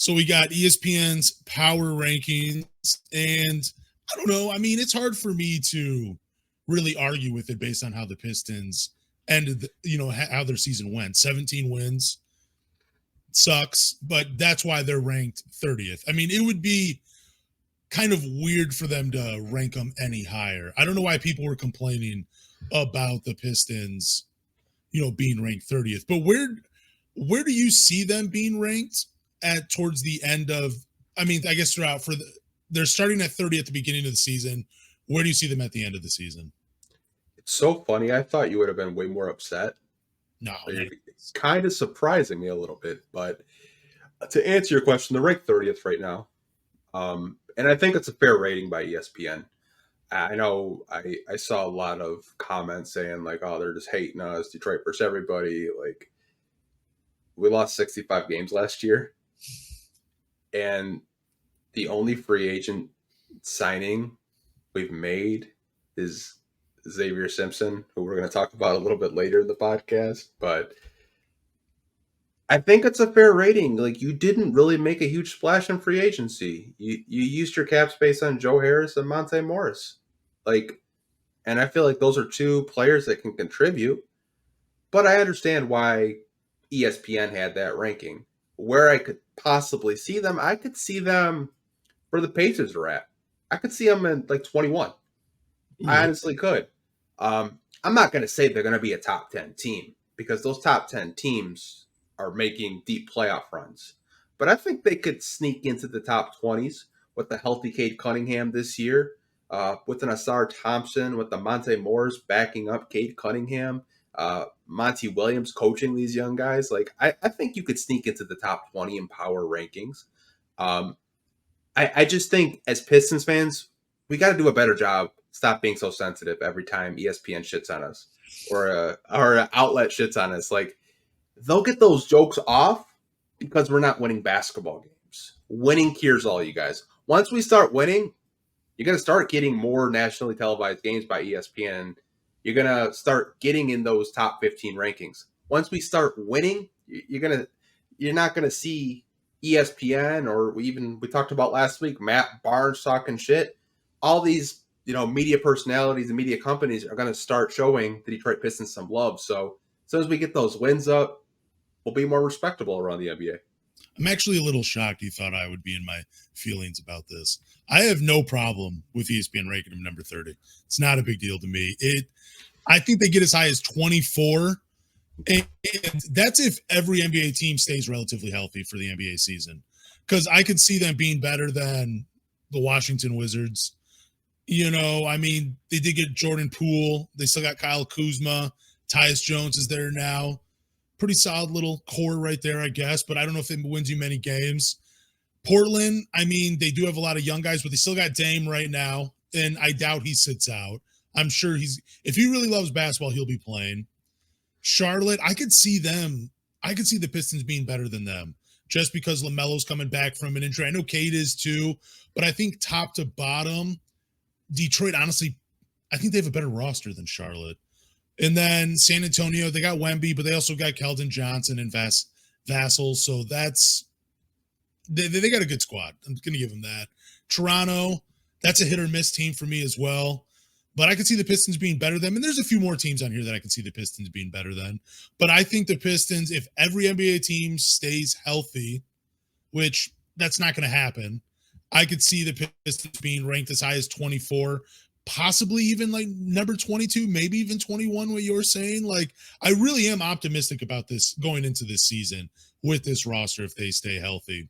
So we got ESPN's power rankings, and I don't know. I mean, it's hard for me to really argue with it based on how the Pistons ended, how their season went. 17 wins sucks, but that's why they're ranked 30th. I mean, it would be kind of weird for them to rank them any higher. I don't know why people were complaining about the Pistons, being ranked 30th. But where do you see them being ranked at towards the end of? I mean, I guess they're starting at 30 at the beginning of the season. Where do you see them at the end of the season? It's so funny. I thought you would have been way more upset. No, it's kind of surprising me a little bit. But to answer your question, they're ranked 30th right now. And I think it's a fair rating by ESPN. I know I saw a lot of comments saying like, oh, they're just hating us, Detroit versus everybody. Like, we lost 65 games last year. And the only free agent signing we've made is Xavier Simpson, who we're going to talk about a little bit later in the podcast. But I think it's a fair rating. Like, you didn't really make a huge splash in free agency. You used your cap space on Joe Harris and Monte Morris. And I feel like those are two players that can contribute. But I understand why ESPN had that ranking. Where I could possibly see them, I could see them where the Pacers are at. I could see them in like 21. I honestly could. I'm not going to say they're going to be a top 10 team because those top 10 teams are making deep playoff runs. But I think they could sneak into the top 20s with the healthy Cade Cunningham this year, with an Asar Thompson, with the Monte Morris backing up Cade Cunningham, Monty Williams coaching these young guys. Like, I think you could sneak into the top 20 in power rankings. I just think as Pistons fans, we got to do a better job. Stop being so sensitive every time ESPN shits on us or an outlet shits on us. Like, they'll get those jokes off because we're not winning basketball games. Winning cures all, you guys. Once we start winning, you're going to start getting more nationally televised games by ESPN. You're going to start getting in those top 15 rankings. Once we start winning, you're not going to see ESPN or we talked about last week, Matt Barnes talking shit. All these, media personalities and media companies are going to start showing the Detroit Pistons some love. So as soon as we get those wins up, we'll be more respectable around the NBA. I'm actually a little shocked you thought I would be in my feelings about this. I have no problem with ESPN ranking them number 30. It's not a big deal to me. I think they get as high as 24. And that's if every NBA team stays relatively healthy for the NBA season. Because I could see them being better than the Washington Wizards. I mean, they did get Jordan Poole. They still got Kyle Kuzma. Tyus Jones is there now. Pretty solid little core right there, I guess. But I don't know if they wins you many games. Portland, I mean, they do have a lot of young guys, but they still got Dame right now. And I doubt he sits out. I'm sure if he really loves basketball, he'll be playing. Charlotte, I could see the Pistons being better than them just because LaMelo's coming back from an injury. I know Cade is too, but I think top to bottom, Detroit, honestly, I think they have a better roster than Charlotte. And then San Antonio, they got Wemby, but they also got Keldon Johnson and Vassell. So they got a good squad. I'm going to give them that. Toronto, that's a hit or miss team for me as well. But I can see the Pistons being better than them. And there's a few more teams on here that I can see the Pistons being better than. But I think the Pistons, if every NBA team stays healthy, which that's not going to happen, I could see the Pistons being ranked as high as 24, possibly even like number 22, maybe even 21, what you're saying. Like, I really am optimistic about this going into this season with this roster if they stay healthy.